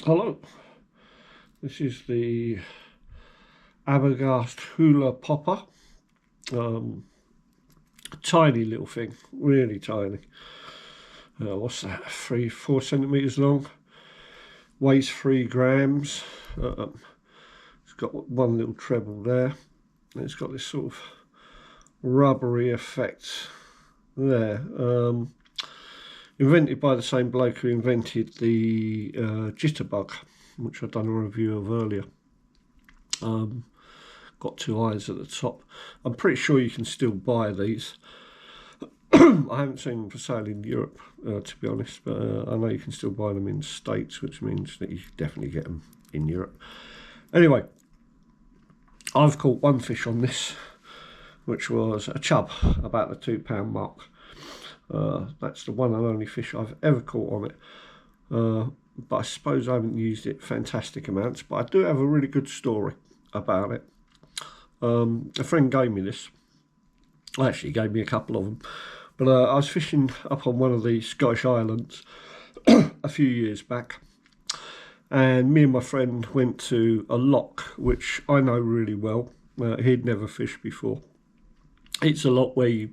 Hello, this is the Abergast Hula popper. Tiny little thing, really tiny. What's that? 4 centimeters long. Weighs 3 grams. It's got one little treble there. And it's got this sort of rubbery effect there. Invented by the same bloke who invented the jitterbug, which I've done a review of earlier. Got 2 eyes at the top. I'm pretty sure you can still buy these. I haven't seen them for sale in Europe, to be honest, but I know you can still buy them in the States, which means that you definitely get them in Europe. Anyway, I've caught one fish on this, which was a chub, about the £2 mark. That's the one and only fish I've ever caught on it. But I suppose I haven't used it fantastic amounts, but I do have a really good story about it. A friend gave me this. Actually, he gave me a couple of them. But I was fishing up on one of the Scottish Islands a few years back. And me and my friend went to a loch, which I know really well. He'd never fished before. It's a loch where you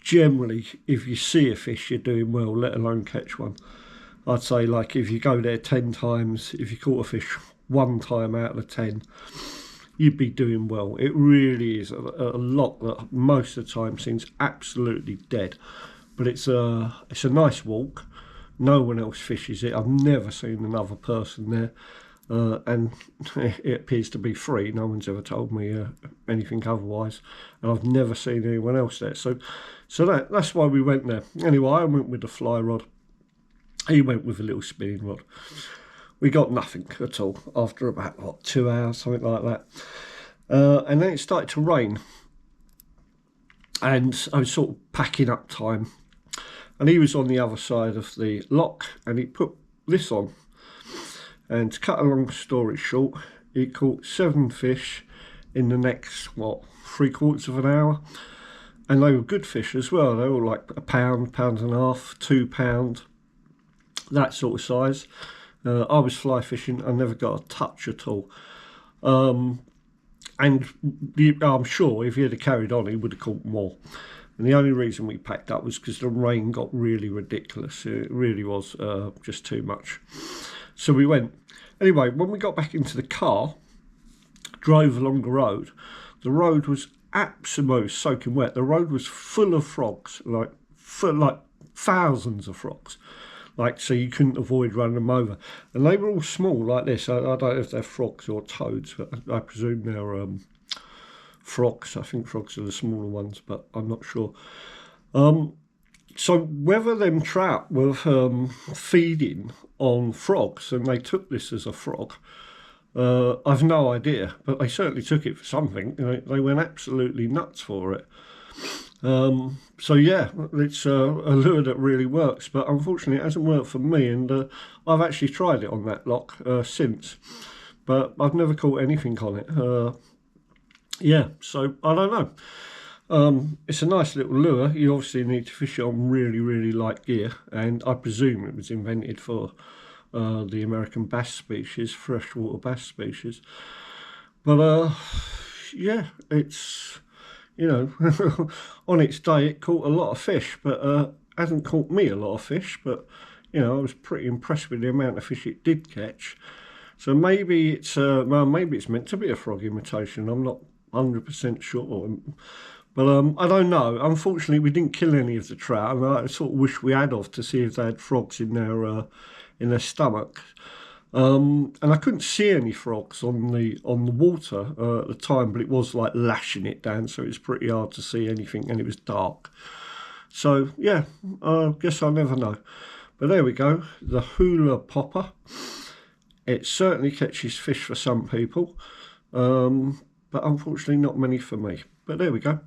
generally, if you see a fish, you're doing well, let alone catch one. I'd say, like, if you go there 10 times, if you caught a fish 1 time out of the 10, you'd be doing well. It really is a loch that most of the time seems absolutely dead, but it's a nice walk. No one else fishes it. I've never seen another person there, and it appears to be free. No one's ever told me anything otherwise, and I've never seen anyone else there. So that's why we went there. Anyway, I went with the fly rod. He went with a little spinning rod. We got nothing at all after about 2 hours, something like that. And then it started to rain, and I was sort of packing up time. And he was on the other side of the loch, and he put this on. And to cut a long story short, he caught 7 fish in the next, 3/4 of an hour. And they were good fish as well. They were like £1, £1.5, £2, that sort of size. I was fly fishing. I never got a touch at all. And I'm sure if he had carried on, he would have caught more. And the only reason we packed up was because the rain got really ridiculous. It really was just too much. So we went. Anyway, when we got back into the car, drove along the road was absolutely soaking wet. The road was full of frogs, like thousands of frogs. So you couldn't avoid running them over. And they were all small like this. I don't know if they're frogs or toads, but I presume they're frogs. I think frogs are the smaller ones, but I'm not sure. So whether them trout were feeding on frogs and they took this as a frog, I've no idea, but they certainly took it for something. They went absolutely nuts for it. So yeah, it's a lure that really works, but unfortunately it hasn't worked for me, and I've actually tried it on that loch since, but I've never caught anything on it. Yeah, so I don't know. It's a nice little lure. You obviously need to fish it on really, really light gear, and I presume it was invented for the American bass species, freshwater bass species. But yeah, it's, on its day it caught a lot of fish, but hasn't caught me a lot of fish. But I was pretty impressed with the amount of fish it did catch. So maybe it's meant to be a frog imitation. I'm not 100% sure, but I don't know. Unfortunately, we didn't kill any of the trout, and I sort of wish we had to see if they had frogs in their stomach. And I couldn't see any frogs on the water at the time, but it was like lashing it down, so it's pretty hard to see anything, and it was dark. So yeah, I guess I'll never know. But there we go, the Hula popper. It certainly catches fish for some people, but unfortunately not many for me. But there we go.